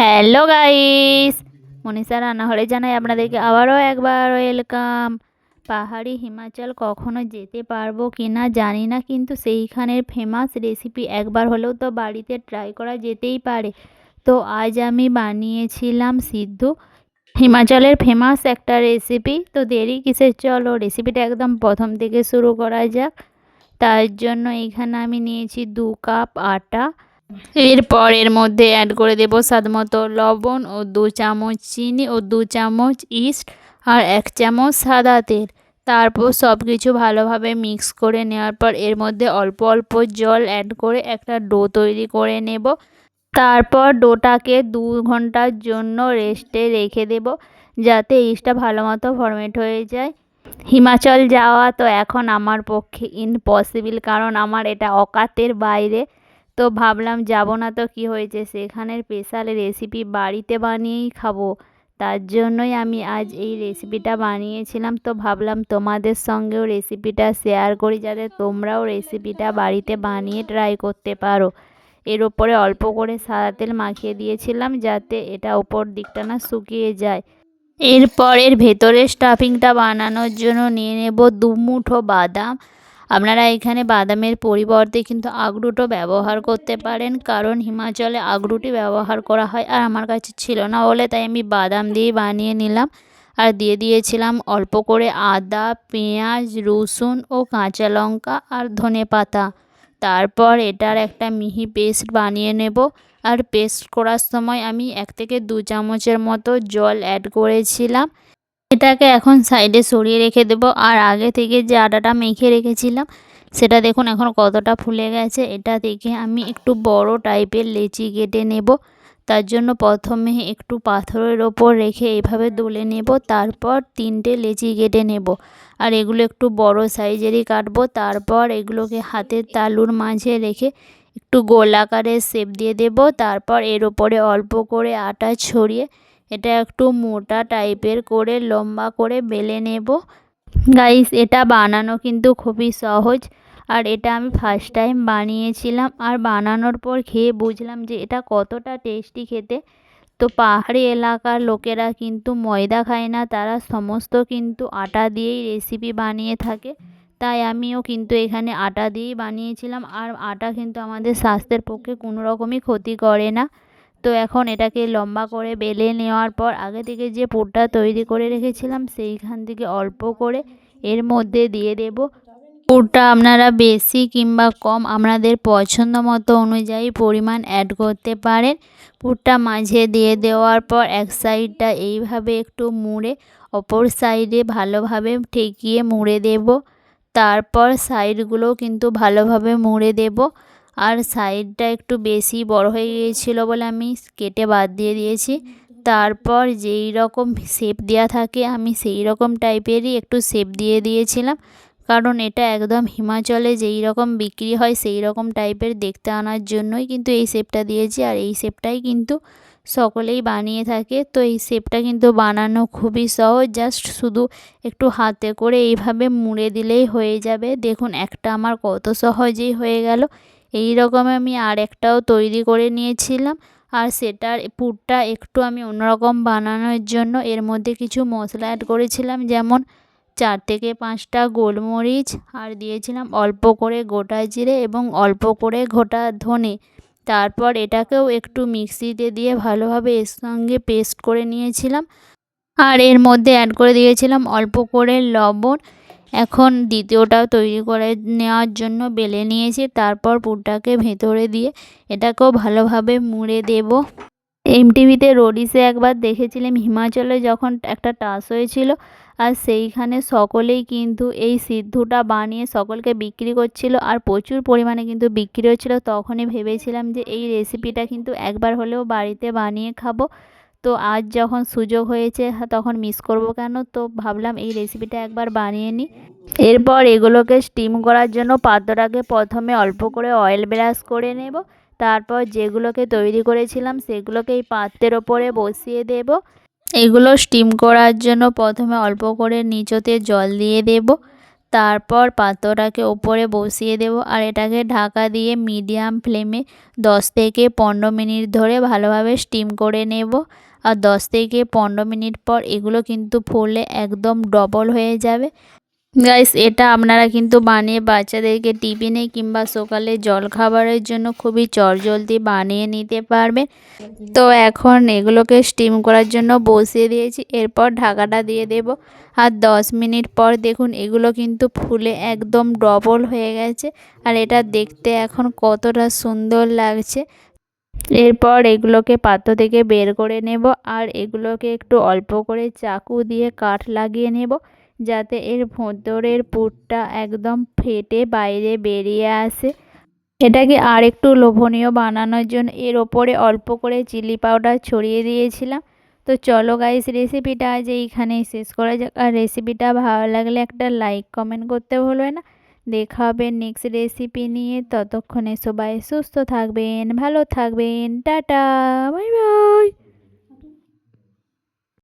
Hello guys, Manisha রান্নাঘরে জানাই আপনাদেরকে আবারও একবার ওয়েলকাম। পাহাড়ি হিমাচল কখনো যেতে পারবো কি না জানি না, কিন্তু সেইখানের ফেমাস রেসিপি একবার হলেও তো বাড়িতে ট্রাই করা যেতেই পারে। তো আজ আমি বানিয়েছিলাম সিদ্ধু, হিমাচলের ফেমাস একটা রেসিপি। তো দেরি কিসের, চলো রেসিপিটা একদম প্রথম থেকে শুরু করা যাক। তার জন্য এখানে আমি নিয়েছি 2 কাপ আটা। এরপর এর মধ্যে অ্যাড করে দেব স্বাদমতো লবণ ও 2 চামচ চিনি ও 2 চামচ ইস্ট আর 1 চামচ সাদা তেল। তারপর সব কিছু ভালোভাবে মিক্স করে নেওয়ার পর এর মধ্যে অল্প অল্প জল অ্যাড করে একটা ডো তৈরি করে নেব। তারপর ডোটাকে 2 ঘন্টার জন্য রেস্টে রেখে দেব, যাতে ইস্টটা ভালো মতো ফরমেট হয়ে যায়। হিমাচল যাওয়া তো এখন আমার পক্ষে ইম্পসিবল, কারণ আমার এটা অকাতের বাইরে। তো ভাবলাম যাব না তো কি হয়েছে, সেখানের স্পেশাল রেসিপি বাড়িতে বানিয়েই খাবো। তার জন্যই আমি আজ এই রেসিপিটা বানিয়েছিলাম। তো ভাবলাম তোমাদের সঙ্গেও রেসিপিটা শেয়ার করি, যাতে তোমরাও রেসিপিটা বাড়িতে বানিয়ে ট্রাই করতে পারো। এর ওপরে অল্প করে সাদা তেল মাখিয়ে দিয়েছিলাম, যাতে এটা ওপর দিকটা না শুকিয়ে যায়। এরপর এর ভেতরের স্টাফিংটা বানানোর জন্য নিয়ে নেব 2 মুঠো বাদাম। আপনারা এখানে বাদামের পরিবর্তে কিন্তু আখরোটও ব্যবহার করতে পারেন, কারণ হিমাচলে আখরোটই ব্যবহার করা হয়। আর আমার কাছে ছিল না বলে তাই আমি বাদাম দিয়েই বানিয়ে নিলাম। আর দিয়ে দিয়েছিলাম অল্প করে আদা, পেঁয়াজ, রসুন ও কাঁচা লঙ্কা আর ধনেপাতা। তারপর এটার একটা মিহি পেস্ট বানিয়ে নেব। আর পেস্ট করার সময় আমি 1 থেকে 2 চামচের মতো জল অ্যাড করেছিলাম। এটাকে এখন সাইডে সরিয়ে রেখে দেব। আর আগে থেকে যে আটাটা মেখে রেখেছিলাম সেটা দেখুন এখন কতটা ফুলে গেছে। এটা থেকে আমি একটু বড় টাইপের লেচি কেটে নেব। তার জন্য প্রথমে একটু পাথরের ওপর রেখে এইভাবে দুলে নেব, তারপর 3টে লেচি কেটে নেব। আর এগুলো একটু বড় সাইজেরই কাটবো। তারপর এগুলোকে হাতের তালুর মাঝে রেখে একটু গোল আকারের শেপ দিয়ে দেব। তারপর এর ওপরে অল্প করে আটা ছড়িয়ে এটা একটু মোটা টাইপের করে লম্বা করে বেলে নেব। গাইস, এটা বানানো কিন্তু খুবই সহজ। আর এটা আমি ফার্স্ট টাইম বানিয়েছিলাম, আর বানানোর পর খেয়ে বুঝলাম যে এটা কতটা টেস্টি খেতে। তো পাহাড়ি এলাকার লোকেরা কিন্তু ময়দা খায় না, তারা সমস্ত কিন্তু আটা দিয়েই রেসিপি বানিয়ে থাকে। তাই আমিও কিন্তু এখানে আটা দিয়েই বানিয়েছিলাম। আর আটা কিন্তু আমাদের স্বাস্থ্যের পক্ষে কোনো রকমই ক্ষতি করে না। তো এখন এটাকে লম্বা করে বেলে নেওয়ার পর আগে থেকে যে পুরটা তৈরি করে রেখেছিলাম সেইখান থেকে অল্প করে এর মধ্যে দিয়ে দেব। পুরটা আপনারা বেশি কিংবা কম আপনাদের পছন্দ মতো অনুযায়ী পরিমাণ অ্যাড করতে পারেন। পুরটা মাঝে দিয়ে দেওয়ার পর এক সাইডটা এইভাবে একটু মুড়ে অপর সাইডে ভালোভাবে ঠেকিয়ে মুড়ে দেব। তারপর সাইডগুলো কিন্তু ভালোভাবে মুড়ে দেব। আর সাইডটা একটু বেশি বড় হয়ে গিয়েছিল বলে আমি কেটে বাদ দিয়ে দিয়েছি। তারপর যেই রকম শেপ দেওয়া থাকে আমি সেই রকম টাইপেরই একটু শেপ দিয়ে দিয়েছিলাম, কারণ এটা একদম হিমাচলে যেই রকম বিক্রি হয় সেই রকম টাইপের দেখতে আনার জন্যই কিন্তু এই শেপটা দিয়েছি। আর এই শেপটাই কিন্তু সকলেই বানিয়ে থাকে। তো এই শেপটা কিন্তু বানানো খুবই সহজ, জাস্ট শুধু একটু হাতে করে এইভাবে মুড়ে দিলেই হয়ে যাবে। দেখুন একটা আমার কত সহজেই হয়ে গেল। এই রকম আমি আর একটাও তৈরি করে নিয়েছিলাম। আর সেটার পুরটা একটু আমি অন্যরকম বানানোর জন্য এর মধ্যে কিছু মশলা অ্যাড করেছিলাম, যেমন 4 থেকে 5টা গোলমরিচ, আর দিয়েছিলাম অল্প করে গোটা জিরে এবং অল্প করে গোটা ধনে। তারপর এটাকেও একটু মিক্সিতে দিয়ে ভালোভাবে এর সঙ্গে পেস্ট করে নিয়েছিলাম। আর এর মধ্যে অ্যাড করে দিয়েছিলাম অল্প করে লবণ। এখন দ্বিতীয়টাও তৈরি করে নেওয়ার জন্য বেলে নিয়েছি। তারপর পুরটাকে ভেতরে দিয়ে এটাকেও ভালোভাবে মুড়ে দেব। এমটিভিতে রোডিসে একবার দেখেছিলাম হিমাচলে যখন একটা টাস হয়েছিল, আর সেইখানে সকলেই কিন্তু এই সিদ্ধুটা বানিয়ে সকলকে বিক্রি করছিল, আর প্রচুর পরিমাণে কিন্তু বিক্রি হচ্ছিল। তখনই ভেবেছিলাম যে এই রেসিপিটা কিন্তু একবার হলেও বাড়িতে বানিয়ে খাবো। তো আজ যখন সুযোগ হয়েছে তখন মিস করব কেন, তো ভাবলাম এই রেসিপিটা একবার বানিয়ে নিই। এরপর এগুলোকে স্টিম করার জন্য পাত্রটাকে প্রথমে অল্প করে অয়েল ব্রাশ করে নেব। তারপর যেগুলোকে তৈরি করেছিলাম সেগুলোকে এই পাত্রের ওপরে বসিয়ে দেব। এগুলো স্টিম করার জন্য প্রথমে অল্প করে নিচতে জল দিয়ে দেব। তারপর পাত্রটাকে ওপরে বসিয়ে দেব আর এটাকে ঢাকা দিয়ে মিডিয়াম ফ্লেমে 10 থেকে 15 মিনিট ধরে ভালোভাবে স্টিম করে নেব। আর 10 থেকে 15 মিনিট পর এগুলো কিন্তু ফুলে একদম ডবল হয়ে যাবে। গাইস, এটা আপনারা কিন্তু বানিয়ে বাচ্চাদেরকে টিফিনে কিংবা সকালে জলখাবারের জন্য খুবই চটজলদি বানিয়ে নিতে পারবেন। তো এখন এগুলোকে স্টিম করার জন্য বসিয়ে দিয়েছি, এরপর ঢাকাটা দিয়ে দেব। আর 10 মিনিট পর দেখুন এগুলো কিন্তু ফুলে একদম ডবল হয়ে গেছে আর এটা দেখতে এখন কতটা সুন্দর লাগছে। এরপর এগুলোকে পাত্র থেকে বের করে নেব আর এগুলোকে একটু অল্প করে চাকু দিয়ে কাট লাগিয়ে নেব, যাতে এর ভেতরের পুরটা একদম ফেটে বাইরে বেরিয়ে আসে। এটাকে আর একটু লোভনীয় বানানোর জন্য এর ওপরে অল্প করে চিলি পাউডার ছড়িয়ে দিয়েছিলাম। তো চলো গাইস, রেসিপিটা আজ এইখানেই শেষ করা যাক। আর রেসিপিটা ভালো লাগলে একটা লাইক কমেন্ট করতে ভুলবে না। দেখা হবে নেক্সট রেসিপি নিয়ে। ততক্ষণে সবাই সুস্থ থাকবেন, ভালো থাকবেন, টাটা, বাই বাই।